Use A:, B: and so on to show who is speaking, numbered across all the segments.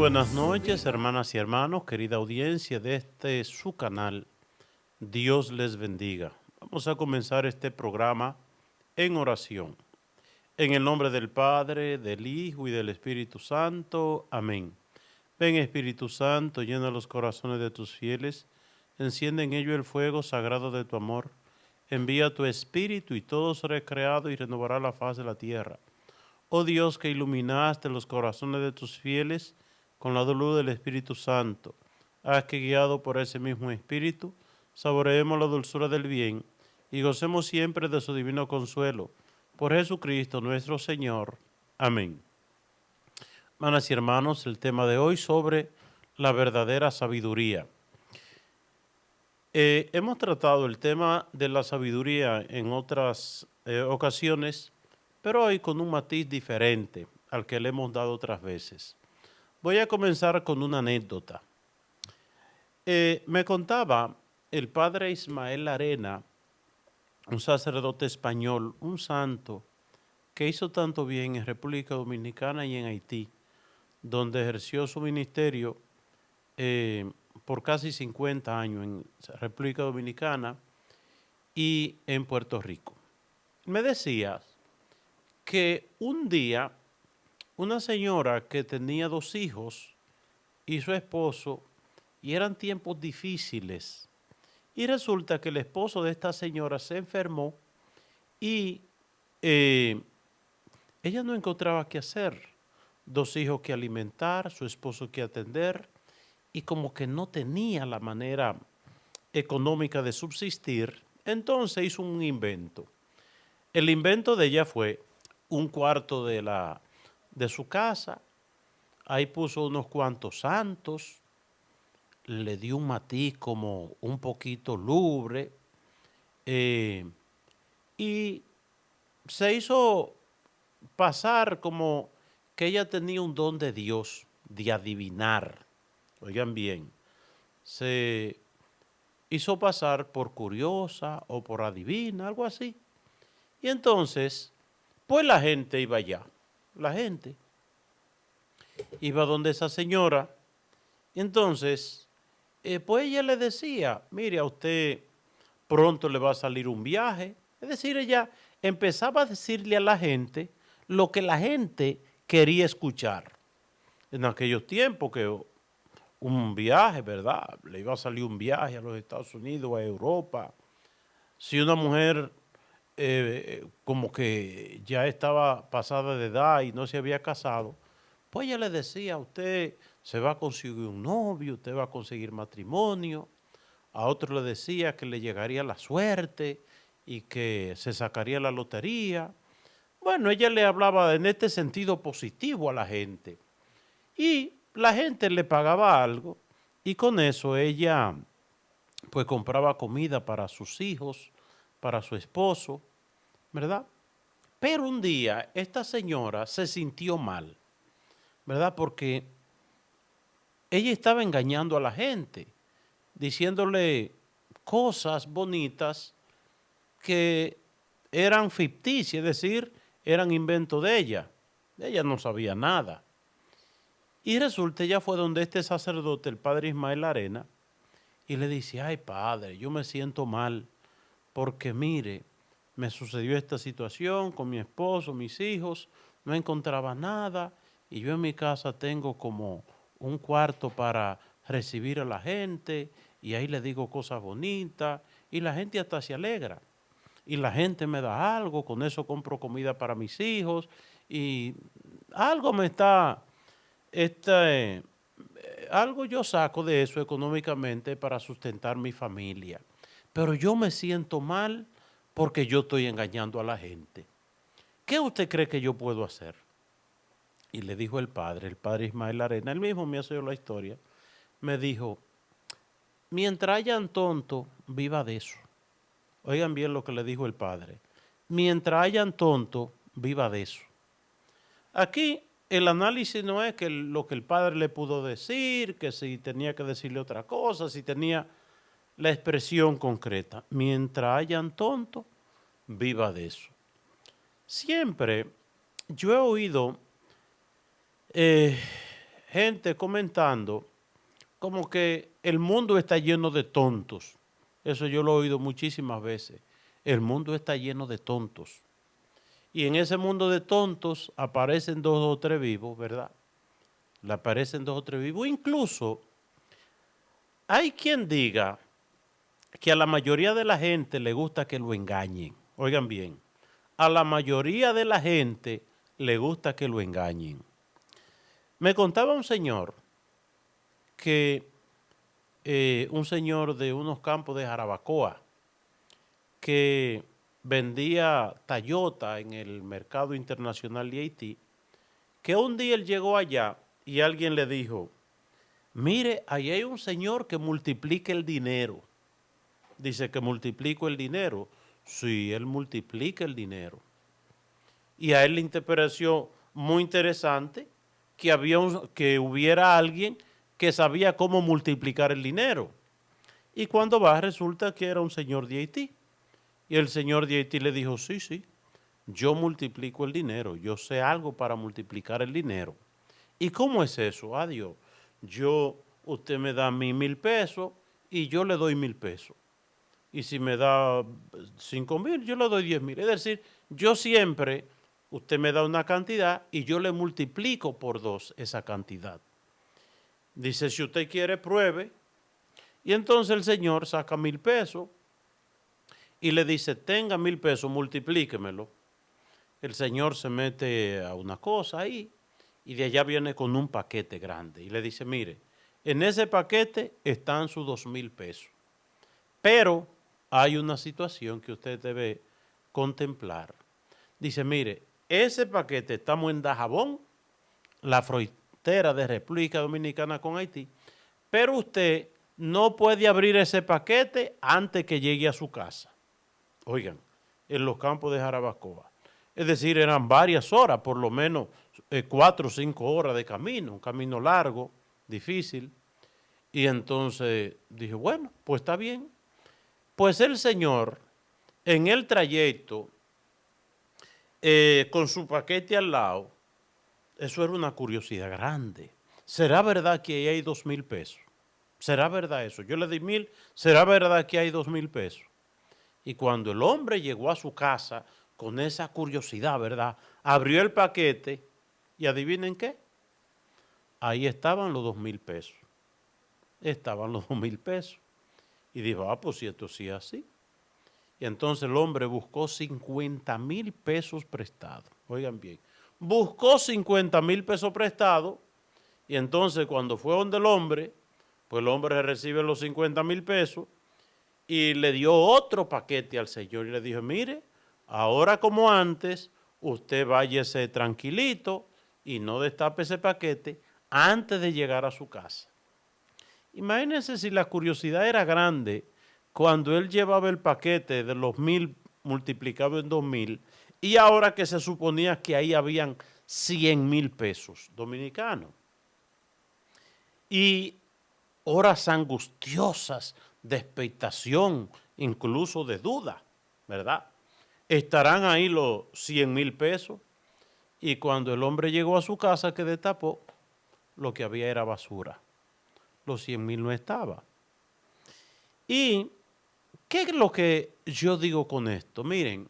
A: buenas noches, hermanas y hermanos, querida audiencia de su canal. Dios les bendiga. Vamos a comenzar este programa en oración. En el nombre del Padre, del Hijo y del Espíritu Santo. Amén. Ven, Espíritu Santo, llena los corazones de tus fieles, enciende en ellos el fuego sagrado de tu amor. Envía tu Espíritu y todo será creado y renovará la faz de la tierra. Oh Dios, que iluminaste los corazones de tus fieles con la luz del Espíritu Santo, haz que guiado por ese mismo Espíritu, saboreemos la dulzura del bien y gocemos siempre de su divino consuelo. Por Jesucristo nuestro Señor. Amén. Hermanas y hermanos, el tema de hoy sobre la verdadera sabiduría. Hemos tratado el tema de la sabiduría en otras ocasiones, pero hoy con un matiz diferente al que le hemos dado otras veces. Voy a comenzar con una anécdota. Me contaba el padre Ismael Arena, un sacerdote español, un santo, que hizo tanto bien en República Dominicana y en Haití, donde ejerció su ministerio por casi 50 años en República Dominicana y en Puerto Rico. Me decía que un día una señora que tenía 2 hijos y su esposo, y eran tiempos difíciles, y resulta que el esposo de esta señora se enfermó y ella no encontraba qué hacer. 2 hijos que alimentar, su esposo que atender, y como que no tenía la manera económica de subsistir, entonces hizo un invento. El invento de ella fue un cuarto de su casa, ahí puso unos cuantos santos, le dio un matiz como un poquito lúgubre, y se hizo pasar como que ella tenía un don de Dios, de adivinar. Oigan bien, se hizo pasar por curiosa o por adivina, algo así. Y entonces, pues la gente iba allá. La gente iba donde esa señora. Y entonces, pues ella le decía, mire, a usted pronto le va a salir un viaje. Es decir, ella empezaba a decirle a la gente lo que la gente quería escuchar. En aquellos tiempos que un viaje, ¿verdad? Le iba a salir un viaje a los Estados Unidos, a Europa. Si una mujer como que ya estaba pasada de edad y no se había casado, pues ella le decía, usted se va a conseguir un novio, usted va a conseguir matrimonio. A otro le decía que le llegaría la suerte y que se sacaría la lotería. Bueno, ella le hablaba en este sentido positivo a la gente. Y la gente le pagaba algo y con eso ella pues compraba comida para sus hijos, para su esposo, ¿verdad? Pero un día esta señora se sintió mal, ¿verdad? Porque ella estaba engañando a la gente, diciéndole cosas bonitas que eran ficticias, es decir, eran invento de ella. Ella no sabía nada. Y resulta, ella fue donde este sacerdote, el padre Ismael Arena, y le dice, ay padre, yo me siento mal, porque mire, me sucedió esta situación con mi esposo, mis hijos, no encontraba nada, y yo en mi casa tengo como un cuarto para recibir a la gente, y ahí le digo cosas bonitas, y la gente hasta se alegra. Y la gente me da algo, con eso compro comida para mis hijos, y algo me está, este, algo yo saco de eso económicamente para sustentar mi familia. Pero yo me siento mal porque yo estoy engañando a la gente. ¿Qué usted cree que yo puedo hacer? Y le dijo el padre Ismael Arena, él mismo me ha sido la historia, me dijo, mientras hayan tonto, viva de eso. Oigan bien lo que le dijo el padre. Mientras hayan tonto, viva de eso. Aquí el análisis no es que lo que el padre le pudo decir, que si tenía que decirle otra cosa, si tenía la expresión concreta. Mientras hayan tonto, viva de eso. Siempre yo he oído gente comentando como que el mundo está lleno de tontos. Eso yo lo he oído muchísimas veces. El mundo está lleno de tontos. Y en ese mundo de tontos aparecen dos o tres vivos, ¿verdad? Le aparecen dos o tres vivos. Incluso hay quien diga que a la mayoría de la gente le gusta que lo engañen. Oigan bien, a la mayoría de la gente le gusta que lo engañen. Me contaba un señor que un señor de unos campos de Jarabacoa que vendía Toyota en el mercado internacional de Haití, que un día él llegó allá y alguien le dijo, mire, ahí hay un señor que multiplica el dinero. Dice que multiplico el dinero. Sí, él multiplica el dinero. Y a él le pareció muy interesante que, que hubiera alguien que sabía cómo multiplicar el dinero. Y cuando va resulta que era un señor de Haití. Y el señor de Haití le dijo, sí, sí, yo multiplico el dinero, yo sé algo para multiplicar el dinero. ¿Y cómo es eso? Adiós. Usted me da a mí 1,000 pesos y yo le doy 1,000 pesos. Y si me da 5,000, yo le doy 10,000. Es decir, yo siempre, usted me da una cantidad y yo le multiplico por 2 esa cantidad. Dice, si usted quiere, pruebe. Y entonces el señor saca 1,000 pesos y le dice, tenga 1,000 pesos, multiplíquemelo. El señor se mete a una cosa ahí y de allá viene con un paquete grande y le dice, mire, en ese paquete están sus 2,000 pesos, pero hay una situación que usted debe contemplar. Dice, mire, ese paquete estamos en Dajabón, la frontera de República Dominicana con Haití, pero usted no puede abrir ese paquete antes que llegue a su casa. Oigan, en los campos de Jarabacoa. Es decir, eran varias horas, por lo menos 4 o 5 horas de camino, un camino largo, difícil. Y entonces dije, bueno, pues está bien. Pues el señor, en el trayecto, con su paquete al lado, eso era una curiosidad grande. ¿Será verdad que ahí hay 2,000 pesos? ¿Será verdad eso? Yo le di 1,000, ¿será verdad que hay 2,000 pesos? Y cuando el hombre llegó a su casa con esa curiosidad, ¿verdad? Abrió el paquete y adivinen qué, ahí estaban los 2,000 pesos. Estaban los 2,000 pesos. Y dijo, pues si esto sí es así. Y entonces el hombre buscó 50,000 pesos prestados. Oigan bien, buscó 50,000 pesos prestados y entonces cuando fue donde el hombre, pues el hombre recibe los 50,000 pesos y le dio otro paquete al señor y le dijo, mire, ahora como antes, usted váyase tranquilito y no destape ese paquete antes de llegar a su casa. Imagínense si la curiosidad era grande cuando él llevaba el paquete de los 1,000 multiplicado en 2,000 y ahora que se suponía que ahí habían 100,000 pesos dominicanos. Y horas angustiosas de expectación, incluso de duda, ¿verdad? Estarán ahí los 100,000 pesos y cuando el hombre llegó a su casa que destapó, lo que había era basura. Los 100,000 no estaba. ¿Y qué es lo que yo digo con esto? Miren,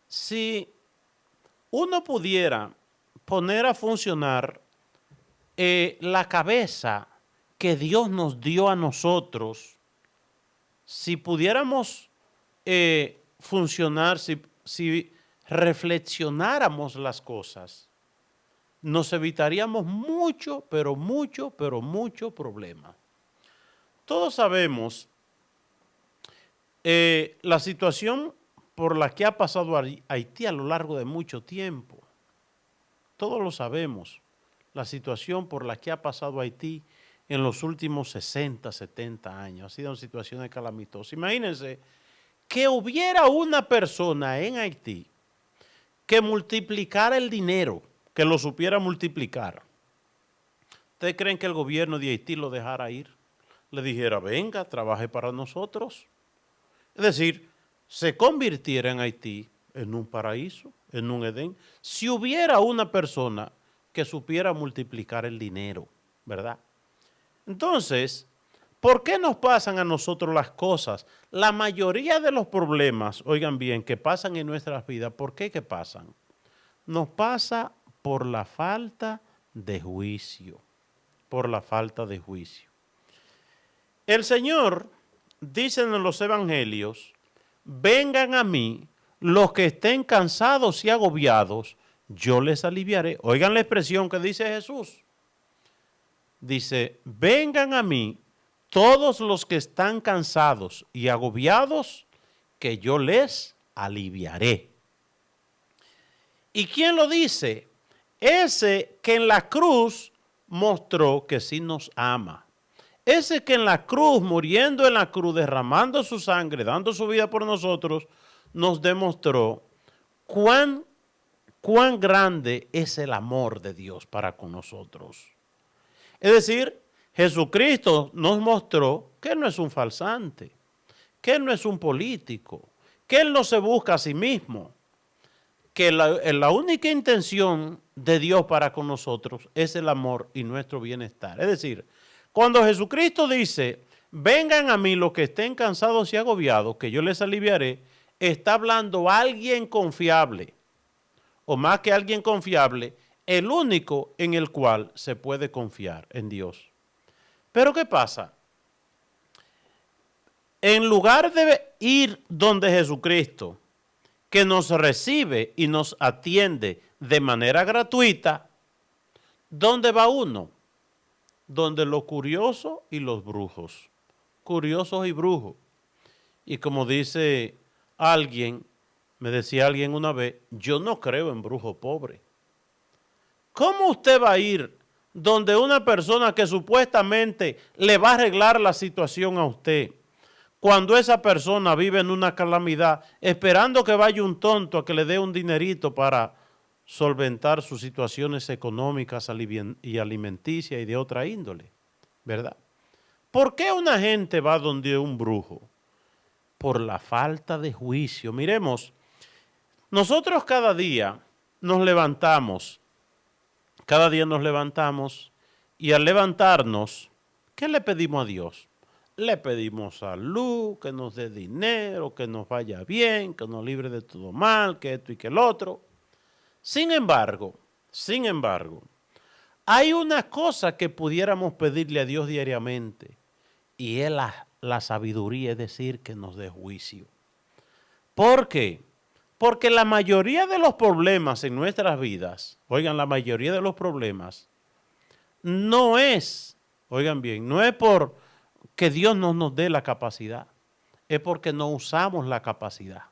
A: si uno pudiera poner a funcionar la cabeza que Dios nos dio a nosotros, si pudiéramos funcionar, si reflexionáramos las cosas, nos evitaríamos mucho, pero mucho problema. Todos sabemos la situación por la que ha pasado Haití a lo largo de mucho tiempo. Todos lo sabemos, la situación por la que ha pasado Haití en los últimos 60, 70 años. Ha sido una situación calamitosa. Imagínense que hubiera una persona en Haití que multiplicara el dinero, que lo supiera multiplicar. ¿Ustedes creen que el gobierno de Haití lo dejara ir? Le dijera, venga, trabaje para nosotros. Es decir, se convirtiera en Haití en un paraíso, en un Edén, si hubiera una persona que supiera multiplicar el dinero. ¿verdad? Entonces, ¿por qué nos pasan a nosotros las cosas? La mayoría de los problemas, oigan bien, que pasan en nuestras vidas, ¿por qué que pasan? Nos pasa por la falta de juicio, por la falta de juicio. El Señor dice en los evangelios, vengan a mí los que estén cansados y agobiados, yo les aliviaré. Oigan la expresión que dice Jesús. Dice, vengan a mí todos los que están cansados y agobiados, que yo les aliviaré. ¿Y quién lo dice? Ese que en la cruz mostró que sí nos ama. Ese que en la cruz, muriendo en la cruz, derramando su sangre, dando su vida por nosotros, nos demostró cuán grande es el amor de Dios para con nosotros. Es decir, Jesucristo nos mostró que Él no es un farsante, que Él no es un político, que Él no se busca a sí mismo, que la única intención de Dios para con nosotros es el amor y nuestro bienestar. Es decir, cuando Jesucristo dice, vengan a mí los que estén cansados y agobiados, que yo les aliviaré, está hablando alguien confiable, o más que alguien confiable, el único en el cual se puede confiar, en Dios. Pero ¿qué pasa? En lugar de ir donde Jesucristo, que nos recibe y nos atiende de manera gratuita, ¿dónde va uno? Donde los curiosos y los brujos. Curiosos y brujos. Y como dice alguien, me decía alguien una vez, yo no creo en brujo pobre. ¿Cómo usted va a ir donde una persona que supuestamente le va a arreglar la situación a usted, cuando esa persona vive en una calamidad, esperando que vaya un tonto a que le dé un dinerito para solventar sus situaciones económicas y alimenticias y de otra índole, ¿verdad? ¿Por qué una gente va donde un brujo? Por la falta de juicio. Miremos, nosotros cada día nos levantamos y al levantarnos, ¿qué le pedimos a Dios? Le pedimos salud, que nos dé dinero, que nos vaya bien, que nos libre de todo mal, que esto y que el otro. Sin embargo, hay una cosa que pudiéramos pedirle a Dios diariamente y es la sabiduría, es decir, que nos dé juicio. ¿Por qué? Porque la mayoría de los problemas en nuestras vidas, oigan, la mayoría de los problemas no es, oigan bien, no es por que Dios no nos dé la capacidad, es porque no usamos la capacidad.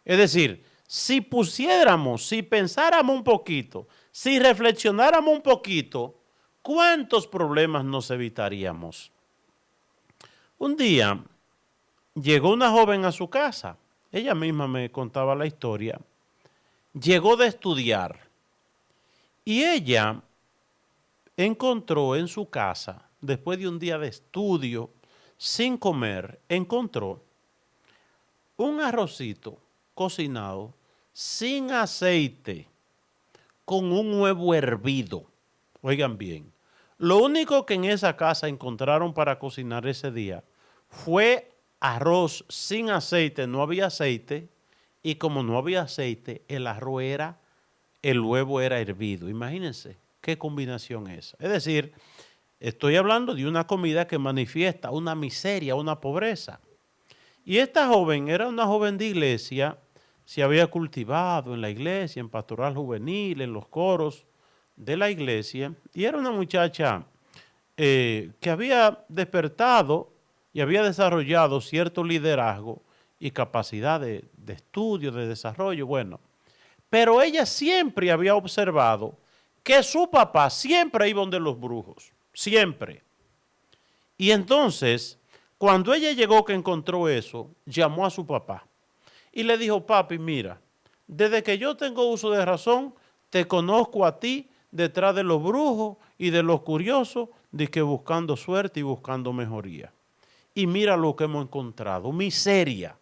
A: Es decir, si pusiéramos, si pensáramos un poquito, si reflexionáramos un poquito, ¿cuántos problemas nos evitaríamos? Un día llegó una joven a su casa, ella misma me contaba la historia, llegó de estudiar y ella encontró en su casa, después de un día de estudio, sin comer, encontró un arrocito cocinado sin aceite, con un huevo hervido. Oigan bien, lo único que en esa casa encontraron para cocinar ese día fue arroz sin aceite, no había aceite, y como no había aceite, el huevo era hervido. Imagínense qué combinación es. Es decir, estoy hablando de una comida que manifiesta una miseria, una pobreza. Y esta joven era una joven de iglesia, se había cultivado en la iglesia, en pastoral juvenil, en los coros de la iglesia, y era una muchacha que había despertado y había desarrollado cierto liderazgo y capacidad de estudio, de desarrollo, bueno. Pero ella siempre había observado que su papá siempre iba donde los brujos, siempre. Y entonces, cuando ella llegó que encontró eso, llamó a su papá y le dijo, papi, mira, desde que yo tengo uso de razón, te conozco a ti detrás de los brujos y de los curiosos, de que buscando suerte y buscando mejoría. Y mira lo que hemos encontrado, miseria.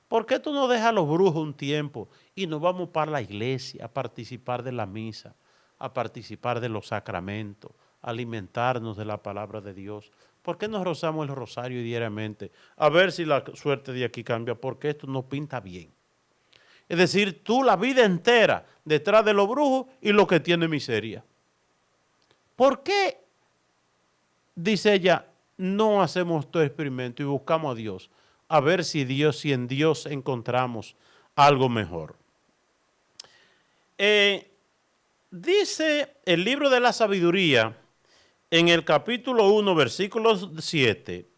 A: ¿Por qué tú no dejas a los brujos un tiempo y nos vamos para la iglesia a participar de la misa, a participar de los sacramentos, alimentarnos de la palabra de Dios? ¿Por qué nos rozamos el rosario diariamente? A ver si la suerte de aquí cambia, porque esto no pinta bien. Es decir, tú la vida entera detrás de los brujos y lo que tiene miseria. ¿Por qué, dice ella, no hacemos todo experimento y buscamos a Dios? A ver si en Dios encontramos algo mejor. Dice el libro de la sabiduría, en el capítulo 1, versículo 7,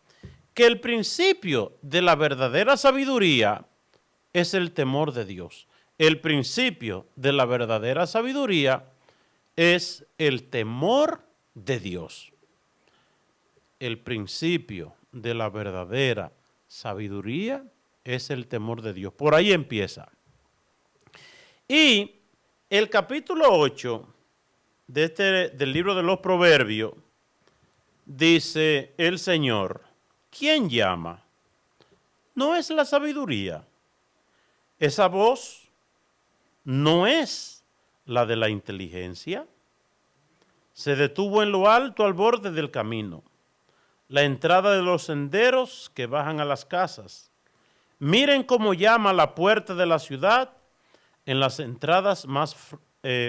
A: que el principio de la verdadera sabiduría es el temor de Dios. El principio de la verdadera sabiduría es el temor de Dios. El principio de la verdadera sabiduría es el temor de Dios. Por ahí empieza. Y el capítulo 8 del libro de los Proverbios dice el Señor, ¿quién llama? ¿No es la sabiduría? Esa voz no es la de la inteligencia. Se detuvo en lo alto al borde del camino, la entrada de los senderos que bajan a las casas. Miren cómo llama la puerta de la ciudad en las entradas más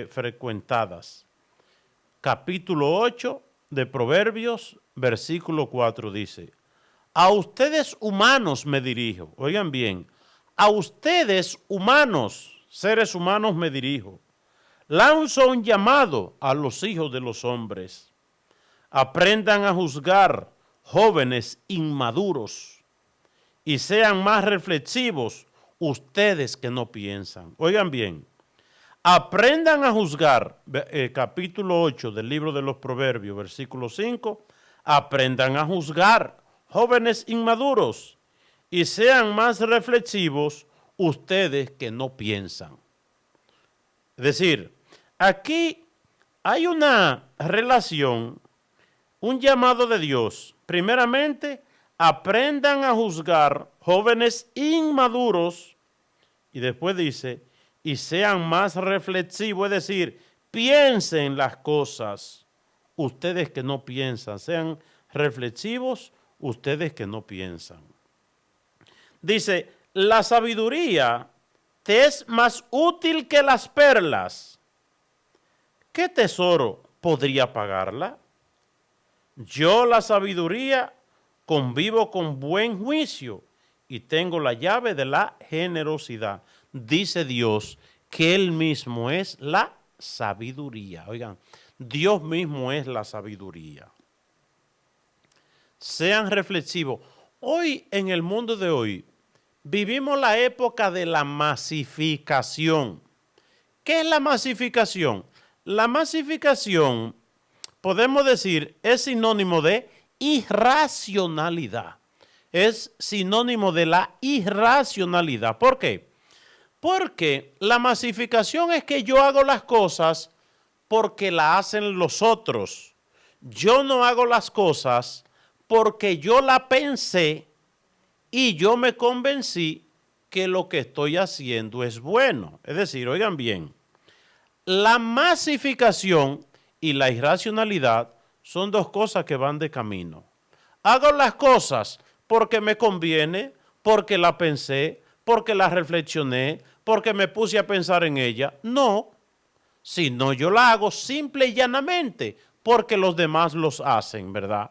A: frecuentadas. Capítulo 8 de Proverbios, versículo 4 dice, a ustedes humanos me dirijo. Oigan bien, a ustedes humanos, seres humanos me dirijo. Lanzo un llamado a los hijos de los hombres. Aprendan a juzgar, jóvenes inmaduros, y sean más reflexivos ustedes que no piensan. Oigan bien, aprendan a juzgar, capítulo 8 del libro de los Proverbios, versículo 5, aprendan a juzgar, jóvenes inmaduros, y sean más reflexivos ustedes que no piensan. Es decir, aquí hay una relación, un llamado de Dios. Primeramente, aprendan a juzgar jóvenes inmaduros, y después dice, y sean más reflexivos, es decir, piensen las cosas, ustedes que no piensan, sean reflexivos, ustedes que no piensan. Dice, la sabiduría te es más útil que las perlas. ¿Qué tesoro podría pagarla? Yo, la sabiduría, convivo con buen juicio y tengo la llave de la generosidad. Dice Dios que Él mismo es la sabiduría. Oigan, Dios mismo es la sabiduría. Sean reflexivos. Hoy, en el mundo de hoy, vivimos la época de la masificación. ¿Qué es la masificación? La masificación, podemos decir, es sinónimo de irracionalidad. Es sinónimo de la irracionalidad. ¿Por qué? Porque la masificación es que yo hago las cosas porque las hacen los otros. Yo no hago las cosas porque yo la pensé y yo me convencí que lo que estoy haciendo es bueno. Es decir, oigan bien, la masificación y la irracionalidad son dos cosas que van de camino. Hago las cosas porque me conviene, porque la pensé, porque la reflexioné, porque me puse a pensar en ella. No, sino yo la hago simple y llanamente porque los demás los hacen, ¿verdad?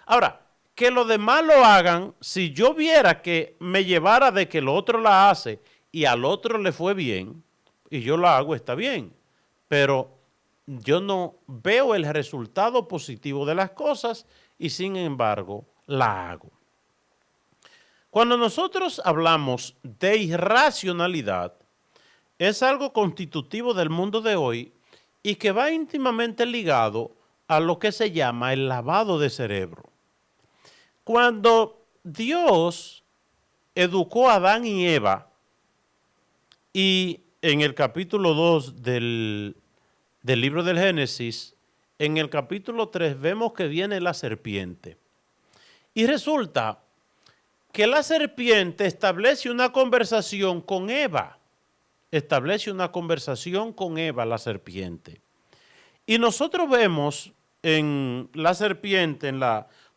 A: Ahora, que los demás lo hagan, si yo viera que me llevara de que el otro la hace y al otro le fue bien, y yo la hago, está bien. Pero yo no veo el resultado positivo de las cosas y sin embargo la hago. Cuando nosotros hablamos de irracionalidad, es algo constitutivo del mundo de hoy y que va íntimamente ligado a lo que se llama el lavado de cerebro. Cuando Dios educó a Adán y Eva, y en el capítulo 2 del libro del Génesis, en el capítulo 3 vemos que viene la serpiente. Y resulta que la serpiente establece una conversación con Eva. Establece una conversación con Eva, la serpiente. Y nosotros vemos en la serpiente,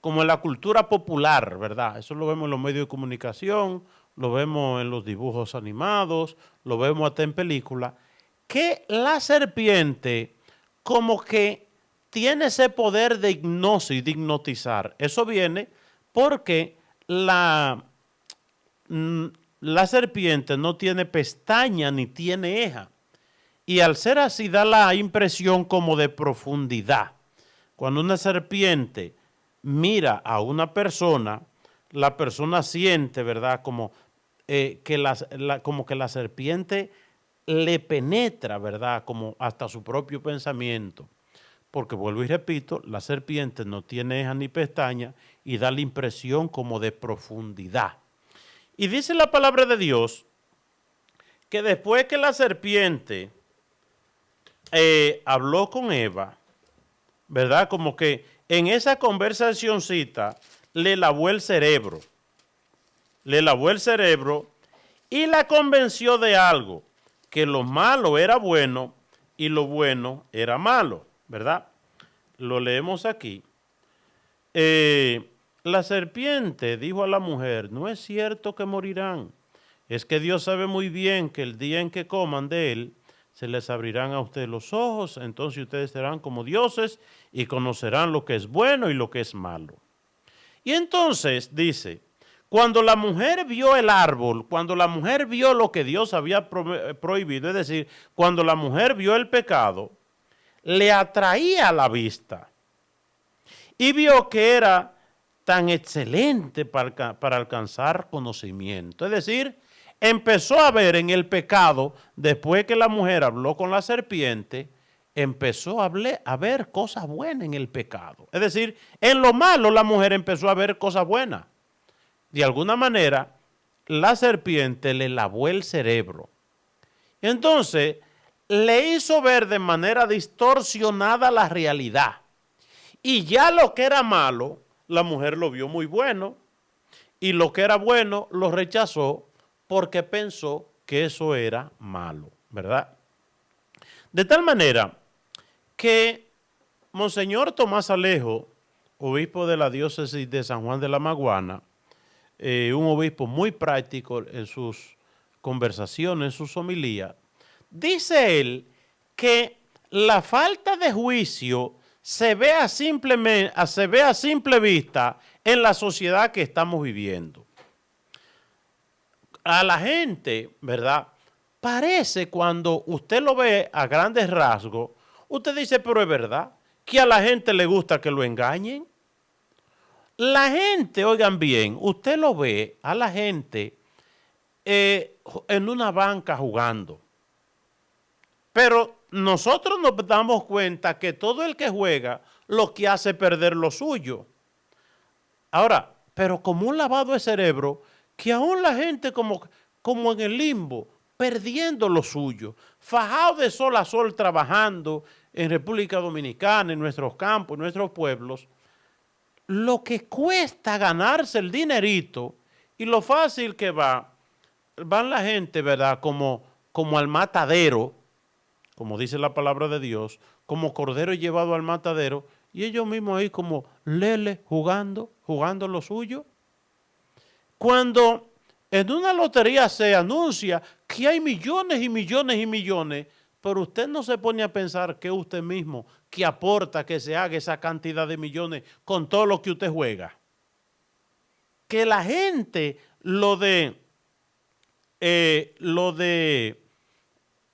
A: como en la cultura popular, ¿verdad? Eso lo vemos en los medios de comunicación, lo vemos en los dibujos animados, lo vemos hasta en películas, que la serpiente como que tiene ese poder de hipnosis, de hipnotizar. Eso viene porque mm, la serpiente no tiene pestaña ni tiene eja. Y al ser así da la impresión como de profundidad. Cuando una serpiente mira a una persona, la persona siente, ¿verdad? Como, como que la serpiente le penetra, ¿verdad? Como hasta su propio pensamiento. Porque vuelvo y repito, la serpiente no tiene eja ni pestaña y da la impresión como de profundidad. Y dice la palabra de Dios que después que la serpiente habló con Eva, ¿verdad? Como que en esa conversacioncita le lavó el cerebro. Le lavó el cerebro y la convenció de algo, que lo malo era bueno y lo bueno era malo, ¿verdad? Lo leemos aquí. La serpiente dijo a la mujer, no es cierto que morirán. Es que Dios sabe muy bien que el día en que coman de él, se les abrirán a ustedes los ojos, entonces ustedes serán como dioses y conocerán lo que es bueno y lo que es malo. Y entonces dice, cuando la mujer vio el árbol, cuando la mujer vio lo que Dios había prohibido, es decir, cuando la mujer vio el pecado, le atraía la vista y vio que era tan excelente para alcanzar conocimiento. Es decir, empezó a ver en el pecado, después que la mujer habló con la serpiente, empezó a ver cosas buenas en el pecado. Es decir, en lo malo la mujer empezó a ver cosas buenas. De alguna manera, la serpiente le lavó el cerebro. Entonces, le hizo ver de manera distorsionada la realidad. Y ya lo que era malo, la mujer lo vio muy bueno. Y lo que era bueno, lo rechazó porque pensó que eso era malo, ¿verdad? De tal manera que Monseñor Tomás Alejo, obispo de la diócesis de San Juan de la Maguana, un obispo muy práctico en sus conversaciones, en sus homilías, dice él que la falta de juicio se ve a simple vista en la sociedad que estamos viviendo. A la gente, ¿verdad? Parece cuando usted lo ve a grandes rasgos, usted dice, pero es verdad, que a la gente le gusta que lo engañen. La gente, oigan bien, usted lo ve a la gente en una banca jugando. Pero nosotros nos damos cuenta que todo el que juega lo que hace es perder lo suyo. Ahora, pero como un lavado de cerebro, que aún la gente como en el limbo, perdiendo lo suyo, fajado de sol a sol trabajando en República Dominicana, en nuestros campos, en nuestros pueblos, lo que cuesta ganarse el dinerito y lo fácil que van la gente, ¿verdad? Como al matadero, como dice la palabra de Dios, como cordero llevado al matadero, y ellos mismos ahí como lele jugando lo suyo. Cuando en una lotería se anuncia que hay millones y millones y millones, pero usted no se pone a pensar que usted mismo, que aporta que se haga esa cantidad de millones con todo lo que usted juega. Que la gente lo de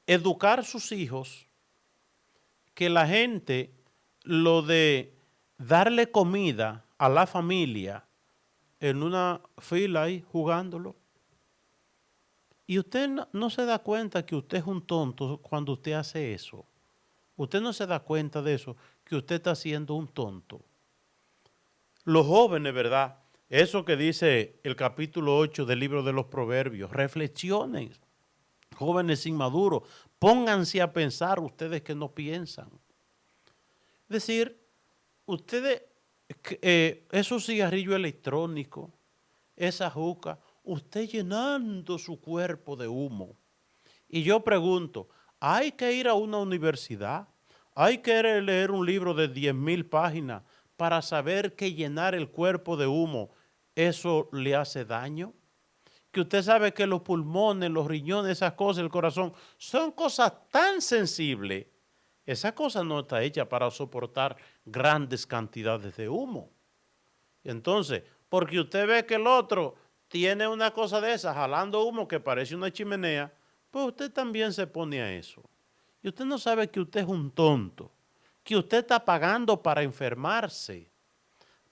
A: educar sus hijos, que la gente lo de darle comida a la familia en una fila ahí jugándolo. Y usted no se da cuenta que usted es un tonto cuando usted hace eso. Usted no se da cuenta de eso, que usted está siendo un tonto. Los jóvenes, ¿verdad? Eso que dice el capítulo 8 del libro de los Proverbios, reflexionen, jóvenes inmaduros, pónganse a pensar ustedes que no piensan. Es decir, ustedes, esos cigarrillos electrónicos, esa juca, usted llenando su cuerpo de humo. Y yo pregunto, ¿hay que ir a una universidad? Hay que leer un libro de 10.000 páginas para saber que llenar el cuerpo de humo, eso le hace daño. Que usted sabe que los pulmones, los riñones, esas cosas, el corazón, son cosas tan sensibles. Esa cosa no está hecha para soportar grandes cantidades de humo. Entonces, porque usted ve que el otro tiene una cosa de esas, jalando humo que parece una chimenea, pues usted también se pone a eso. Y usted no sabe que usted es un tonto, que usted está pagando para enfermarse,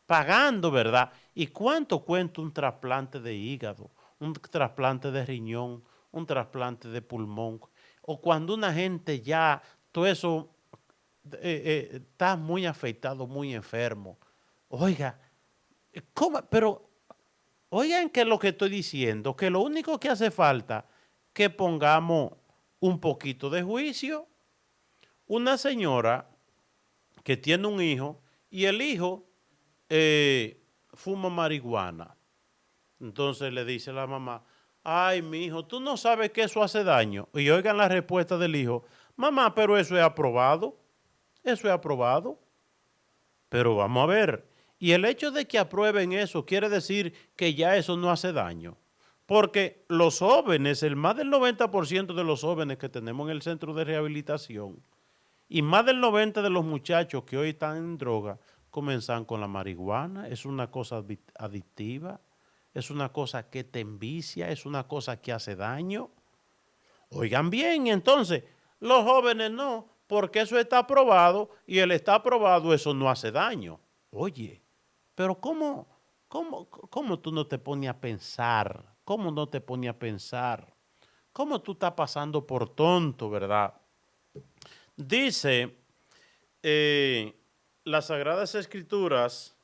A: pagando, ¿verdad? ¿Y cuánto cuesta un trasplante de hígado, un trasplante de riñón, un trasplante de pulmón? O cuando una gente ya, todo eso, está muy afectado, muy enfermo. Oiga, ¿cómo? Pero oigan que lo que estoy diciendo, que lo único que hace falta que pongamos un poquito de juicio. Una señora que tiene un hijo y el hijo fuma marihuana. Entonces le dice a la mamá, ay, mi hijo, tú no sabes que eso hace daño. Y oigan la respuesta del hijo, mamá, pero eso es aprobado, eso es aprobado. Pero vamos a ver, y el hecho de que aprueben eso quiere decir que ya eso no hace daño. Porque los jóvenes, el más del 90% de los jóvenes que tenemos en el centro de rehabilitación y más del 90% de los muchachos que hoy están en droga comienzan con la marihuana. Es una cosa adictiva, es una cosa que te envicia, es una cosa que hace daño. Oigan bien, entonces, los jóvenes no, porque eso está aprobado y el está aprobado, eso no hace daño. Oye, pero ¿cómo tú no te pones a pensar? ¿Cómo no te pones a pensar? ¿Cómo tú estás pasando por tonto, verdad? Dice las Sagradas Escrituras,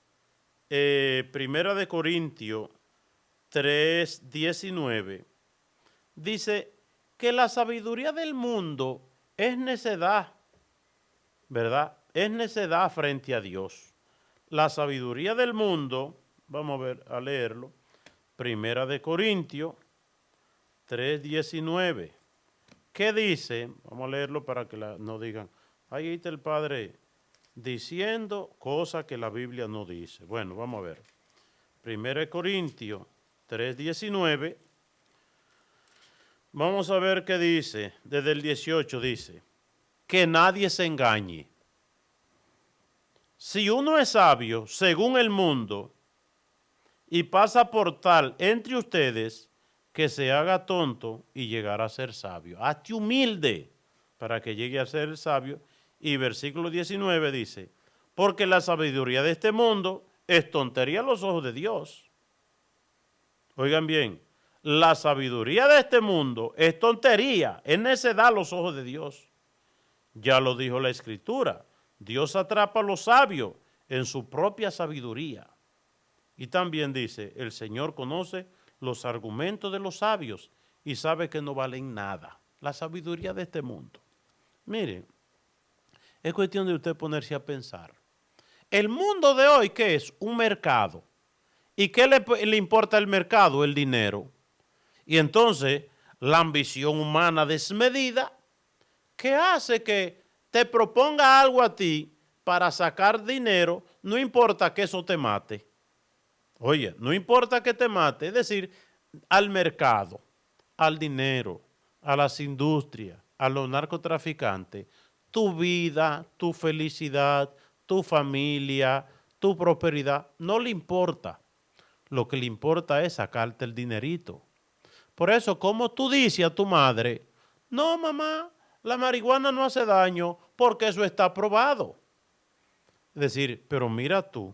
A: Primera de Corintios 3:19, dice que la sabiduría del mundo es necedad, ¿verdad? Es necedad frente a Dios. La sabiduría del mundo, vamos a ver, a leerlo, Primera de Corintios 3:19. ¿Qué dice? Vamos a leerlo para que no digan, ahí está el padre diciendo cosas que la Biblia no dice. Bueno, vamos a ver. Primera de Corintios 3:19. Vamos a ver qué dice. Desde el 18 dice, que nadie se engañe. Si uno es sabio, según el mundo, y pasa por tal entre ustedes, que se haga tonto y llegará a ser sabio. Hazte humilde para que llegue a ser sabio. Y versículo 19 dice, porque la sabiduría de este mundo es tontería a los ojos de Dios. Oigan bien, la sabiduría de este mundo es tontería, es necedad a los ojos de Dios. Ya lo dijo la Escritura, Dios atrapa a los sabios en su propia sabiduría. Y también dice, el Señor conoce los argumentos de los sabios y sabe que no valen nada. La sabiduría de este mundo. Miren, es cuestión de usted ponerse a pensar. El mundo de hoy, ¿qué es? Un mercado. ¿Y qué le importa el mercado? El dinero. Y entonces, la ambición humana desmedida, que hace que te proponga algo a ti para sacar dinero, no importa que eso te mate. Oye, no importa que te mate, es decir, al mercado, al dinero, a las industrias, a los narcotraficantes, tu vida, tu felicidad, tu familia, tu prosperidad, no le importa. Lo que le importa es sacarte el dinerito. Por eso, como tú dices a tu madre, no mamá, la marihuana no hace daño porque eso está probado. Es decir, pero mira tú,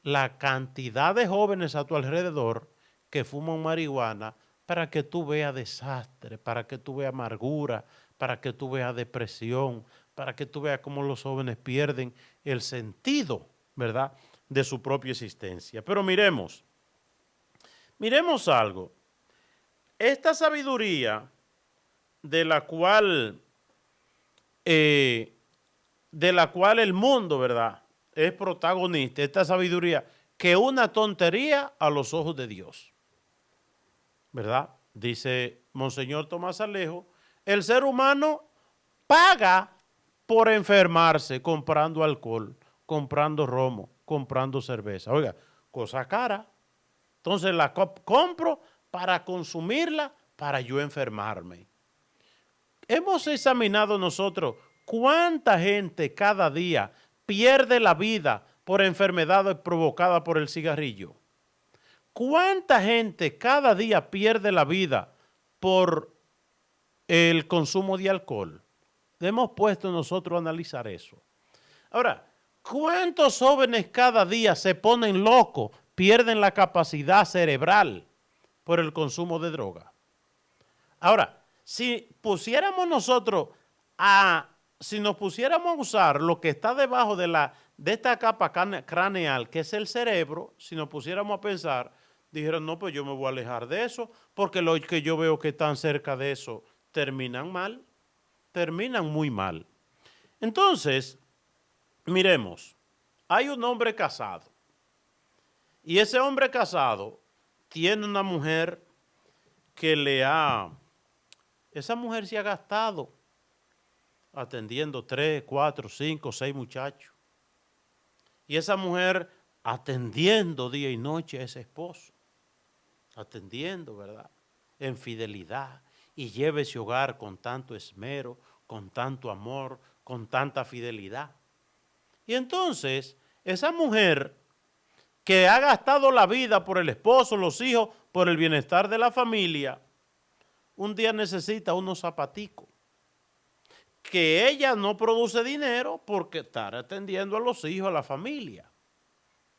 A: la cantidad de jóvenes a tu alrededor que fuman marihuana para que tú veas desastre, para que tú veas amargura, para que tú veas depresión, para que tú veas cómo los jóvenes pierden el sentido, ¿verdad?, de su propia existencia. Pero miremos algo. Esta sabiduría de la cual, el mundo, ¿verdad?, es protagonista, esta sabiduría, que una tontería a los ojos de Dios, ¿verdad? Dice Monseñor Tomás Alejo, el ser humano paga por enfermarse comprando alcohol, comprando romo, comprando cerveza. Oiga, cosa cara. Entonces la compro para consumirla, para yo enfermarme. Hemos examinado nosotros cuánta gente cada día pierde la vida por enfermedades provocadas por el cigarrillo. ¿Cuánta gente cada día pierde la vida por el consumo de alcohol? Hemos puesto nosotros a analizar eso. Ahora, ¿cuántos jóvenes cada día se ponen locos, pierden la capacidad cerebral por el consumo de droga? Ahora, si nos pusiéramos a usar lo que está debajo de esta capa craneal, que es el cerebro, si nos pusiéramos a pensar, dijeron, no, pues yo me voy a alejar de eso, porque lo que yo veo que están cerca de eso terminan mal, terminan muy mal. Entonces, miremos, hay un hombre casado, y ese hombre casado tiene una mujer que esa mujer se ha gastado atendiendo 3, 4, 5, 6 muchachos. Y esa mujer atendiendo día y noche a ese esposo. Atendiendo, ¿verdad? En fidelidad. Y lleva ese hogar con tanto esmero, con tanto amor, con tanta fidelidad. Y entonces, esa mujer que ha gastado la vida por el esposo, los hijos, por el bienestar de la familia, un día necesita unos zapaticos. Que ella no produce dinero porque está atendiendo a los hijos, a la familia.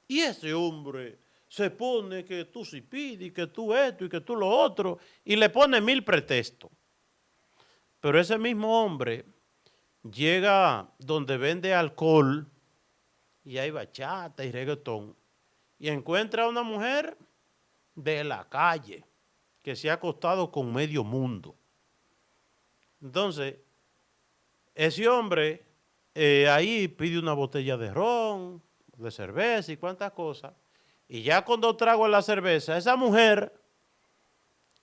A: Y ese hombre se pone que tú sí pides, y que tú esto y que tú lo otro, y le pone 1000 pretextos. Pero ese mismo hombre llega donde vende alcohol, y hay bachata y reggaetón, y encuentra a una mujer de la calle que se ha acostado con medio mundo. Entonces, ese hombre ahí pide una botella de ron, de cerveza y cuantas cosas, y ya cuando trago la cerveza, esa mujer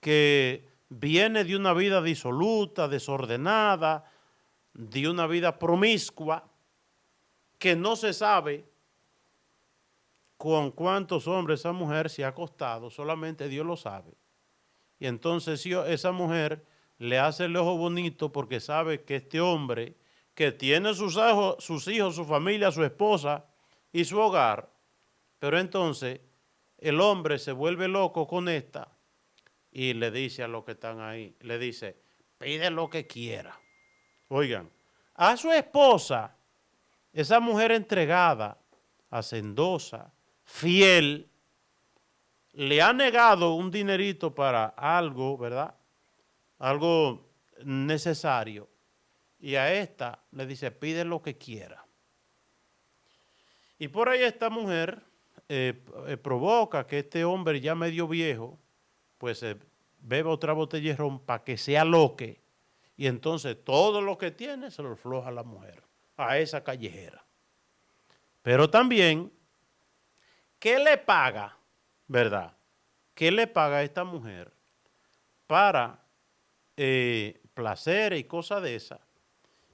A: que viene de una vida disoluta, desordenada, de una vida promiscua, que no se sabe con cuántos hombres esa mujer se ha acostado, solamente Dios lo sabe. Y entonces esa mujer le hace el ojo bonito porque sabe que este hombre que tiene sus hijos, su familia, su esposa y su hogar, pero entonces el hombre se vuelve loco con esta y le dice a los que están ahí, le dice, pide lo que quiera. Oigan, a su esposa, esa mujer entregada, hacendosa, fiel, le ha negado un dinerito para algo, ¿verdad? Algo necesario. Y a esta le dice, pide lo que quiera. Y por ahí esta mujer provoca que este hombre ya medio viejo, pues beba otra botella de ron para que sea loque. Y entonces todo lo que tiene se lo afloja a la mujer, a esa callejera. Pero también, ¿qué le paga, verdad? ¿Qué le paga a esta mujer para placeres y cosas de esas?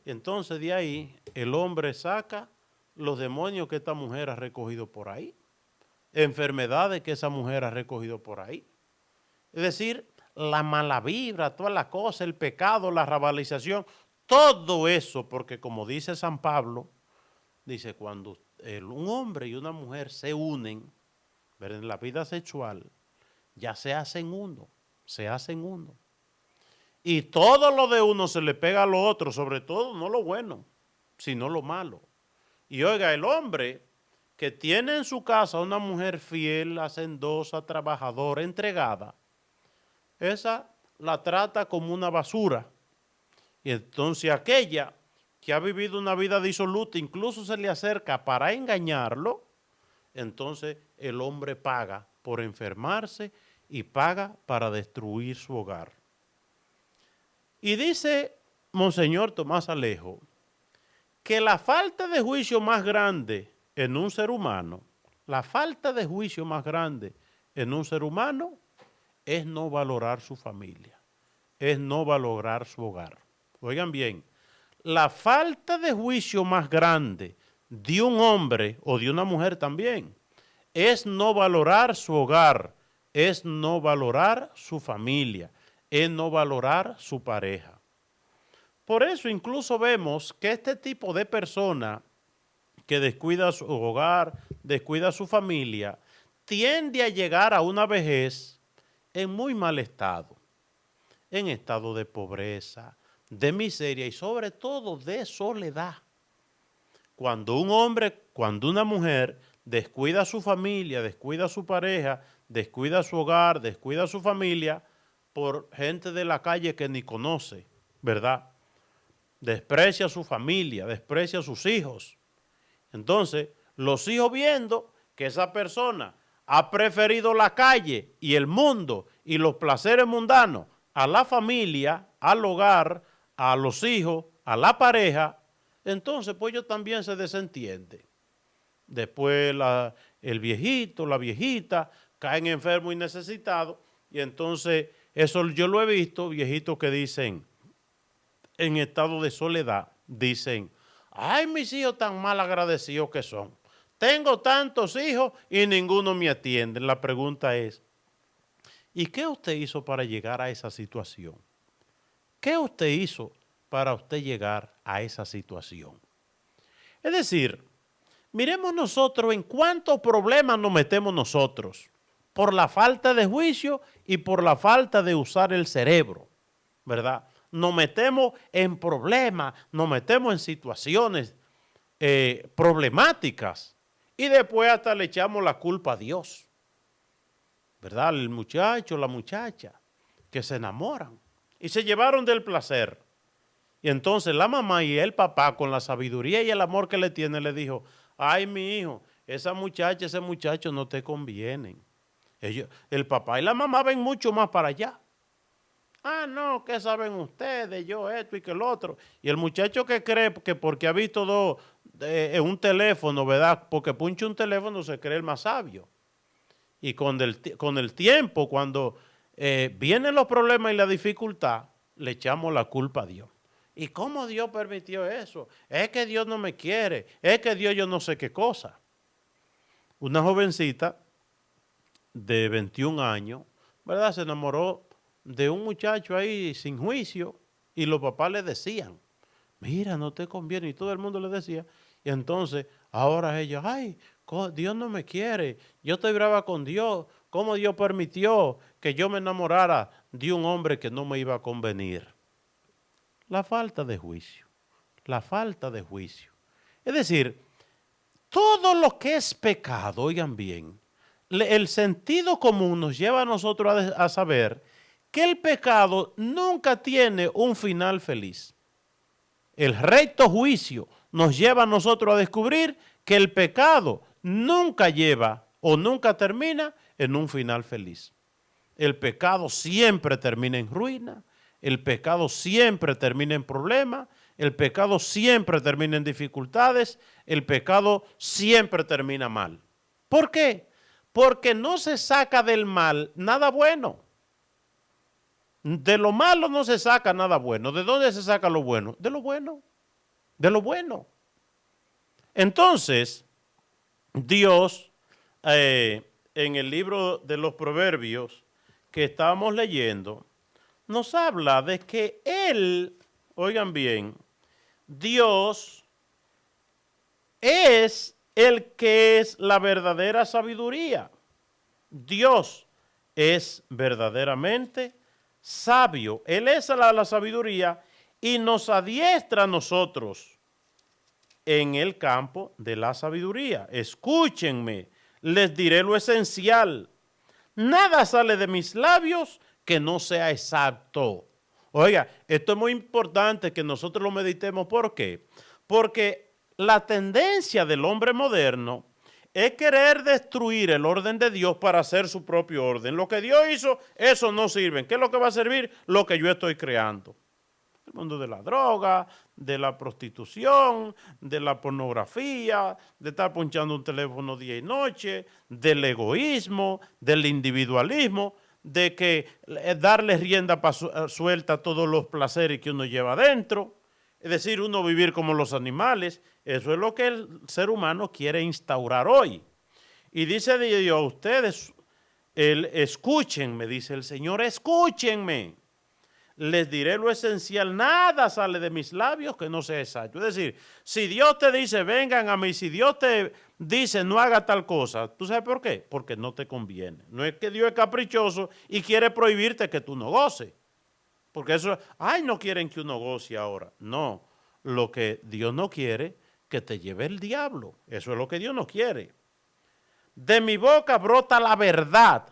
A: Entonces de ahí el hombre saca los demonios que esta mujer ha recogido por ahí, enfermedades que esa mujer ha recogido por ahí. Es decir, la mala vibra, toda la cosa, el pecado, la rabalización, todo eso, porque como dice San Pablo, dice cuando un hombre y una mujer se unen, ¿verdad? En la vida sexual, ya se hacen uno, se hacen uno. Y todo lo de uno se le pega a lo otro, sobre todo no lo bueno, sino lo malo. Y oiga, el hombre que tiene en su casa una mujer fiel, hacendosa, trabajadora, entregada, esa la trata como una basura. Y entonces aquella que ha vivido una vida disoluta, incluso se le acerca para engañarlo, entonces el hombre paga por enfermarse y paga para destruir su hogar. Y dice Monseñor Tomás Alejo que la falta de juicio más grande en un ser humano, la falta de juicio más grande en un ser humano es no valorar su familia, es no valorar su hogar. Oigan bien, la falta de juicio más grande de un hombre o de una mujer también es no valorar su hogar, es no valorar su familia, es no valorar su pareja. Por eso incluso vemos que este tipo de persona que descuida su hogar, descuida su familia, tiende a llegar a una vejez en muy mal estado, en estado de pobreza, de miseria y sobre todo de soledad. Cuando un hombre, cuando una mujer descuida a su familia, descuida a su pareja, descuida su hogar, descuida a su familia por gente de la calle que ni conoce, ¿verdad? Desprecia a su familia, desprecia a sus hijos. Entonces, los hijos viendo que esa persona ha preferido la calle y el mundo y los placeres mundanos a la familia, al hogar, a los hijos, a la pareja, entonces pues ellos también se desentienden. Después el viejito, la viejita, caen enfermos y necesitados y entonces eso yo lo he visto, viejitos que dicen en estado de soledad, dicen, ay, mis hijos tan mal agradecidos que son. Tengo tantos hijos y ninguno me atiende. La pregunta es, ¿y qué usted hizo para llegar a esa situación? ¿Qué usted hizo para usted llegar a esa situación? Es decir, miremos nosotros en cuántos problemas nos metemos nosotros por la falta de juicio y por la falta de usar el cerebro, ¿verdad? Nos metemos en problemas, nos metemos en situaciones problemáticas y después hasta le echamos la culpa a Dios, ¿verdad? El muchacho, la muchacha, que se enamoran y se llevaron del placer. Y entonces la mamá y el papá, con la sabiduría y el amor que le tiene, le dijo, ay, mi hijo, esa muchacha, ese muchacho no te convienen. El papá y la mamá ven mucho más para allá. Ah, no, ¿qué saben ustedes? Yo esto y que el otro. Y el muchacho que cree que porque ha visto un teléfono, ¿verdad? Porque puncha un teléfono se cree el más sabio. Y con el tiempo, cuando vienen los problemas y la dificultad, le echamos la culpa a Dios. ¿Y cómo Dios permitió eso? Es que Dios no me quiere, es que Dios yo no sé qué cosa. Una jovencita de 21 años, ¿verdad? Se enamoró de un muchacho ahí sin juicio y los papás le decían, mira, no te conviene, y todo el mundo le decía, y entonces ahora ella, ay, Dios no me quiere, yo estoy brava con Dios, ¿cómo Dios permitió que yo me enamorara de un hombre que no me iba a convenir? La falta de juicio, la falta de juicio. Es decir, todo lo que es pecado, oigan bien, el sentido común nos lleva a nosotros a saber que el pecado nunca tiene un final feliz. El recto juicio nos lleva a nosotros a descubrir que el pecado nunca lleva o nunca termina en un final feliz. El pecado siempre termina en ruina, el pecado siempre termina en problemas, el pecado siempre termina en dificultades, el pecado siempre termina mal. ¿Por qué? Porque no se saca del mal nada bueno. De lo malo no se saca nada bueno. ¿De dónde se saca lo bueno? De lo bueno. De lo bueno. Entonces, Dios, en el libro de los Proverbios que estábamos leyendo, nos habla de que Él, oigan bien, Dios es el que es la verdadera sabiduría. Dios es verdaderamente sabio. Él es la sabiduría y nos adiestra a nosotros en el campo de la sabiduría. Escúchenme, les diré lo esencial. Nada sale de mis labios que no sea exacto. Oiga, esto es muy importante que nosotros lo meditemos. ¿Por qué? Porque la tendencia del hombre moderno es querer destruir el orden de Dios para hacer su propio orden. Lo que Dios hizo, eso no sirve. ¿Qué es lo que va a servir? Lo que yo estoy creando. El mundo de la droga, de la prostitución, de la pornografía, de estar ponchando un teléfono día y noche, del egoísmo, del individualismo, de que darle rienda suelta a todos los placeres que uno lleva adentro. Es decir, uno vivir como los animales. Eso es lo que el ser humano quiere instaurar hoy. Y dice Dios, ustedes, escúchenme, dice el Señor, escúchenme. Les diré lo esencial, nada sale de mis labios que no sea exacto. Es decir, si Dios te dice, vengan a mí, si Dios te dice, no haga tal cosa, ¿tú sabes por qué? Porque no te conviene. No es que Dios es caprichoso y quiere prohibirte que tú no goces. Porque eso, ay, no quieren que uno goce ahora. No, lo que Dios no quiere, que te lleve el diablo. Eso es lo que Dios no quiere. De mi boca brota la verdad.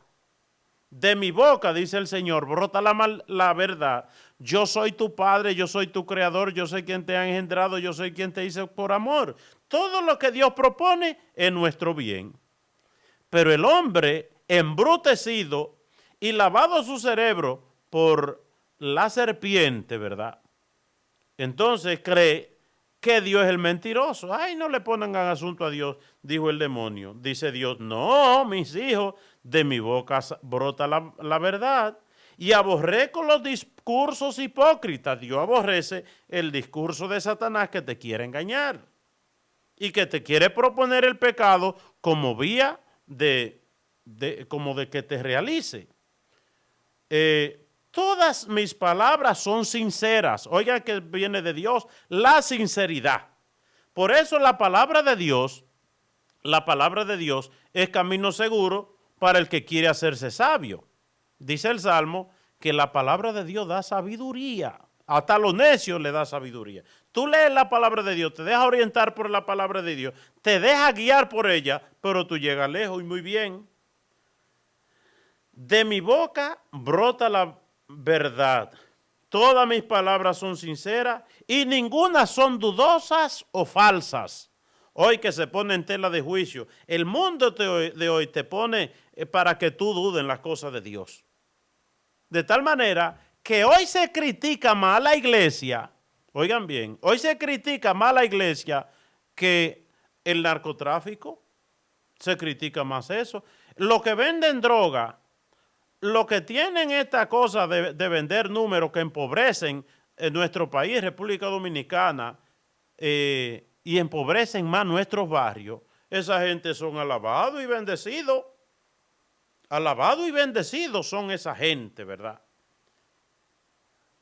A: De mi boca, dice el Señor, brota la verdad. Yo soy tu padre, yo soy tu creador, yo soy quien te ha engendrado, yo soy quien te hizo por amor. Todo lo que Dios propone es nuestro bien. Pero el hombre embrutecido y lavado su cerebro por la serpiente, ¿verdad? Entonces cree que Dios es el mentiroso. Ay, no le pongan al asunto a Dios, dijo el demonio. Dice Dios, no, mis hijos, de mi boca brota la verdad. Y aborrezco los discursos hipócritas. Dios aborrece el discurso de Satanás que te quiere engañar y que te quiere proponer el pecado como vía como de que te realice. Todas mis palabras son sinceras. Oigan que viene de Dios, la sinceridad. Por eso la palabra de Dios es camino seguro para el que quiere hacerse sabio. Dice el Salmo que la palabra de Dios da sabiduría. Hasta a los necios le da sabiduría. Tú lees la palabra de Dios, te dejas orientar por la palabra de Dios, te dejas guiar por ella, pero tú llegas lejos y muy bien. De mi boca brota la verdad. Todas mis palabras son sinceras y ninguna son dudosas o falsas. Hoy que se pone en tela de juicio, el mundo de hoy te pone para que tú dudes en las cosas de Dios. De tal manera que hoy se critica más a la iglesia, oigan bien, hoy se critica más a la iglesia que el narcotráfico, se critica más eso. Los que venden droga, los que tienen esta cosa de vender números que empobrecen en nuestro país, República Dominicana, y empobrecen más nuestros barrios, esa gente son alabados y bendecidos. Alabados y bendecidos son esa gente, ¿verdad?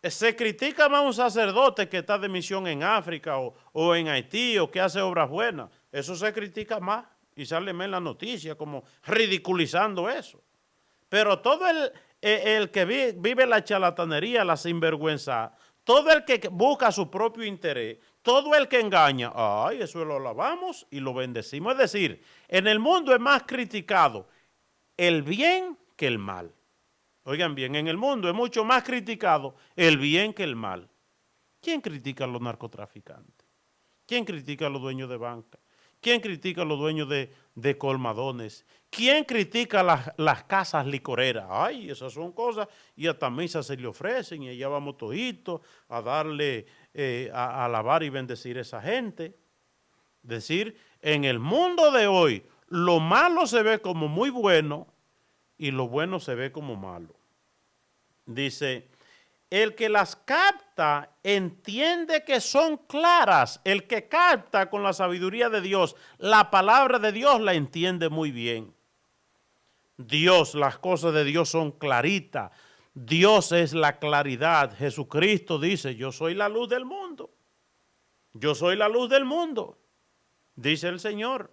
A: Se critica más a un sacerdote que está de misión en África o en Haití o que hace obras buenas. Eso se critica más y sale más en la noticia como ridiculizando eso. Pero todo el que vive la charlatanería, la sinvergüenza, todo el que busca su propio interés, todo el que engaña, ay, eso lo alabamos y lo bendecimos. Es decir, en el mundo es más criticado el bien que el mal. Oigan bien, en el mundo es mucho más criticado el bien que el mal. ¿Quién critica a los narcotraficantes? ¿Quién critica a los dueños de banca? ¿Quién critica a los dueños de colmadones? ¿Quién critica las casas licoreras? Ay, esas son cosas, y hasta misas se le ofrecen, y allá vamos toditos a darle, a alabar y bendecir a esa gente. Es decir, en el mundo de hoy, lo malo se ve como muy bueno, y lo bueno se ve como malo. Dice, el que las capta entiende que son claras. El que capta con la sabiduría de Dios, la palabra de Dios la entiende muy bien. Dios, las cosas de Dios son claritas. Dios es la claridad. Jesucristo dice, yo soy la luz del mundo. Yo soy la luz del mundo, dice el Señor.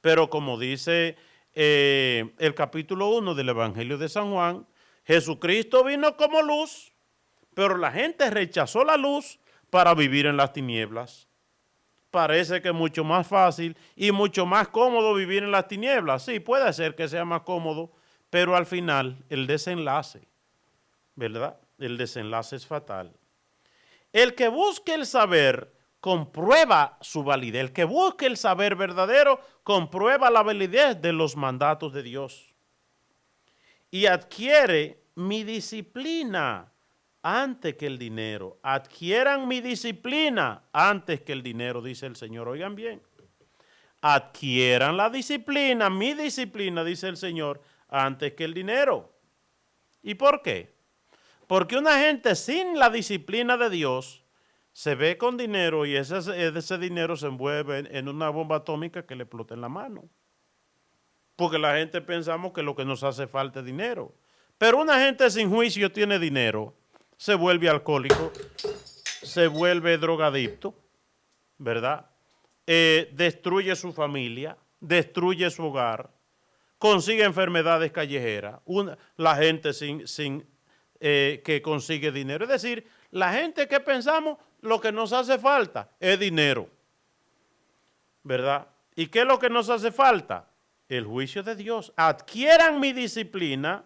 A: Pero como dice el capítulo 1 del Evangelio de San Juan, Jesucristo vino como luz, pero la gente rechazó la luz para vivir en las tinieblas. Parece que es mucho más fácil y mucho más cómodo vivir en las tinieblas. Sí, puede ser que sea más cómodo, pero al final el desenlace, ¿verdad? El desenlace es fatal. El que busque el saber comprueba su validez. El que busque el saber verdadero comprueba la validez de los mandatos de Dios. Y adquiere mi disciplina antes que el dinero. Adquieran mi disciplina antes que el dinero, dice el Señor. Oigan bien. Adquieran la disciplina, mi disciplina, dice el Señor, antes que el dinero. ¿Y por qué? Porque una gente sin la disciplina de Dios se ve con dinero y ese dinero se envuelve en una bomba atómica que le explota en la mano. Porque la gente pensamos que lo que nos hace falta es dinero. Pero una gente sin juicio tiene dinero, se vuelve alcohólico, se vuelve drogadicto, ¿verdad? Destruye su familia, destruye su hogar, consigue enfermedades callejeras, la gente que consigue dinero. Es decir, la gente que pensamos lo que nos hace falta es dinero, ¿verdad? ¿Y qué es lo que nos hace falta? El juicio de Dios. Adquieran mi disciplina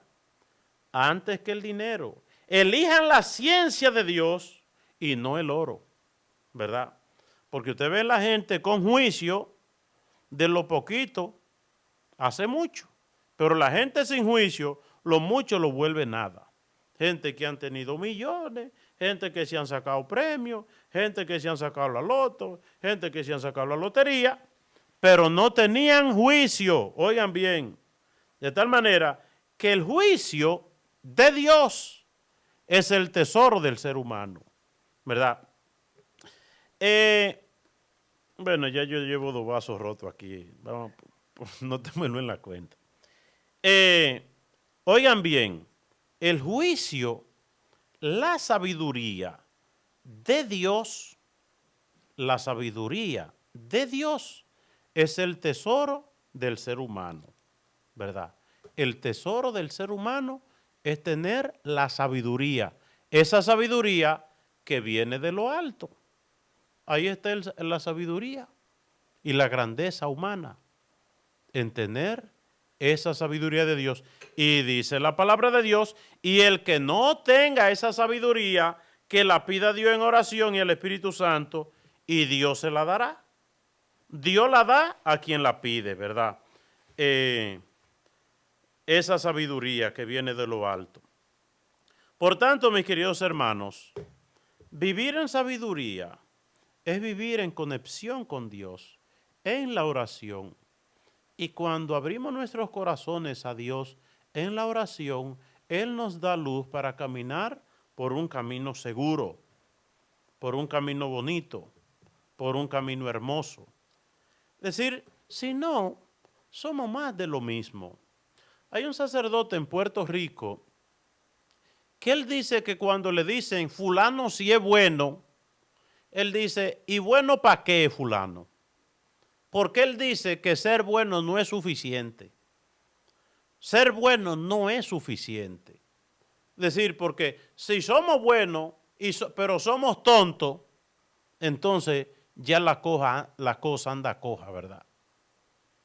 A: antes que el dinero. Elijan la ciencia de Dios y no el oro, ¿verdad? Porque usted ve la gente con juicio de lo poquito, hace mucho. Pero la gente sin juicio, lo mucho lo vuelve nada. Gente que han tenido millones, gente que se han sacado premios, gente que se han sacado la loto, gente que se han sacado la lotería, pero no tenían juicio, oigan bien, de tal manera que el juicio de Dios es el tesoro del ser humano, ¿verdad? Bueno, ya yo llevo 2 vasos rotos aquí, vamos, no témelo en la cuenta. Oigan bien, el juicio, la sabiduría de Dios, la sabiduría de Dios es el tesoro del ser humano, ¿verdad? El tesoro del ser humano es tener la sabiduría, esa sabiduría que viene de lo alto. Ahí está la sabiduría y la grandeza humana, en tener esa sabiduría de Dios. Y dice la palabra de Dios, y el que no tenga esa sabiduría, que la pida a Dios en oración y al Espíritu Santo, y Dios se la dará. Dios la da a quien la pide, ¿verdad? Esa sabiduría que viene de lo alto. Por tanto, mis queridos hermanos, vivir en sabiduría es vivir en conexión con Dios, en la oración. Y cuando abrimos nuestros corazones a Dios en la oración, Él nos da luz para caminar por un camino seguro, por un camino bonito, por un camino hermoso. Es decir, si no, somos más de lo mismo. Hay un sacerdote en Puerto Rico que él dice que cuando le dicen fulano si es bueno, él dice, ¿y bueno para qué fulano? Porque él dice que ser bueno no es suficiente. Ser bueno no es suficiente. Es decir, porque si somos buenos, pero somos tontos, entonces ya la cosa anda coja, ¿verdad?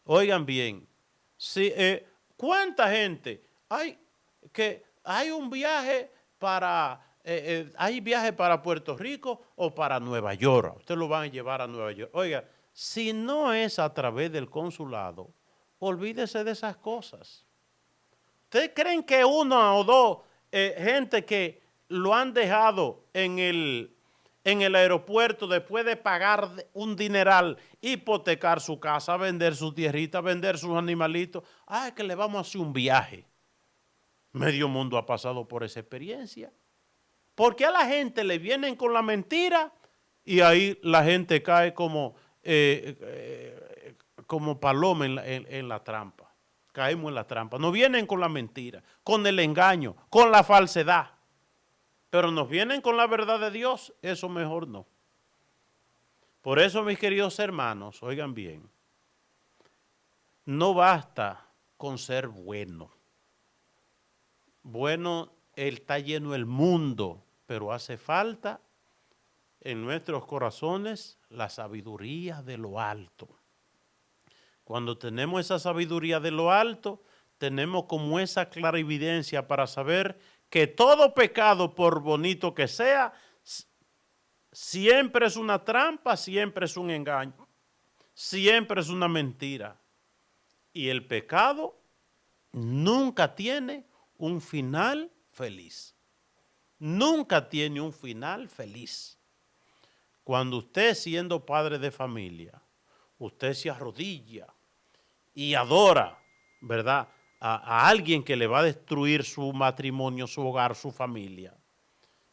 A: Oigan bien, si, ¿cuánta gente hay un viaje hay viaje para Puerto Rico o para Nueva York? Usted lo van a llevar a Nueva York. Oiga, si no es a través del consulado, olvídese de esas cosas. ¿Ustedes creen que uno o dos gente que lo han dejado en el aeropuerto después de pagar un dineral, hipotecar su casa, vender su tierrita, vender sus animalitos, que le vamos a hacer un viaje? Medio mundo ha pasado por esa experiencia. Porque a la gente le vienen con la mentira y ahí la gente cae como paloma en la trampa. Caemos en la trampa. Nos vienen con la mentira, con el engaño, con la falsedad. Pero nos vienen con la verdad de Dios, eso mejor no. Por eso, mis queridos hermanos, oigan bien, no basta con ser bueno. Bueno, está lleno el mundo, pero hace falta en nuestros corazones la sabiduría de lo alto. Cuando tenemos esa sabiduría de lo alto, tenemos como esa clarividencia para saber que todo pecado, por bonito que sea, siempre es una trampa, siempre es un engaño, siempre es una mentira. Y el pecado nunca tiene un final feliz. Nunca tiene un final feliz. Cuando usted, siendo padre de familia, usted se arrodilla y adora, ¿verdad?, a alguien que le va a destruir su matrimonio, su hogar, su familia.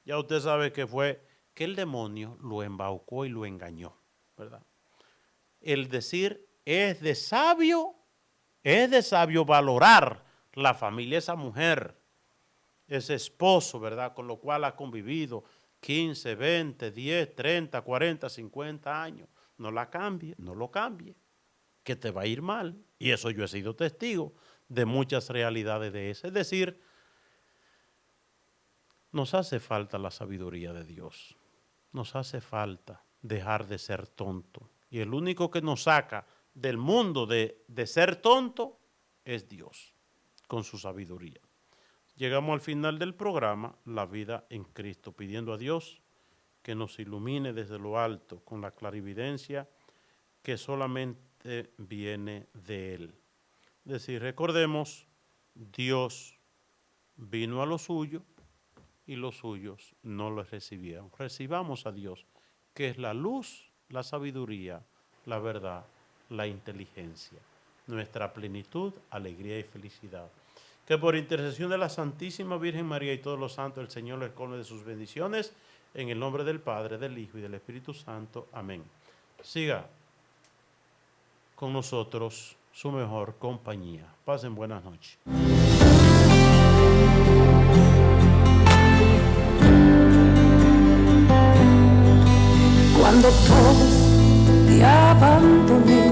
A: Ya usted sabe que fue que el demonio lo embaucó y lo engañó, ¿verdad? El decir es de sabio valorar la familia, esa mujer, ese esposo, ¿verdad? Con lo cual ha convivido 15, 20, 10, 30, 40, 50 años. No la cambie, no lo cambie, que te va a ir mal. Y eso yo he sido testigo de muchas realidades de eso. Es decir, nos hace falta la sabiduría de Dios. Nos hace falta dejar de ser tonto. Y el único que nos saca del mundo de ser tonto es Dios, con su sabiduría. Llegamos al final del programa, La Vida en Cristo, pidiendo a Dios que nos ilumine desde lo alto con la clarividencia que solamente viene de Él. Es decir, recordemos, Dios vino a lo suyo y los suyos no lo recibieron. Recibamos a Dios, que es la luz, la sabiduría, la verdad, la inteligencia, nuestra plenitud, alegría y felicidad. Que por intercesión de la Santísima Virgen María y todos los santos, el Señor les colme de sus bendiciones, en el nombre del Padre, del Hijo y del Espíritu Santo. Amén. Siga con nosotros su mejor compañía. Pasen buenas noches.
B: Cuando todos te abandonen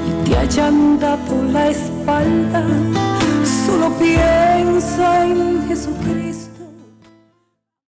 B: y te hayan dado la espalda, solo piensa en Jesucristo.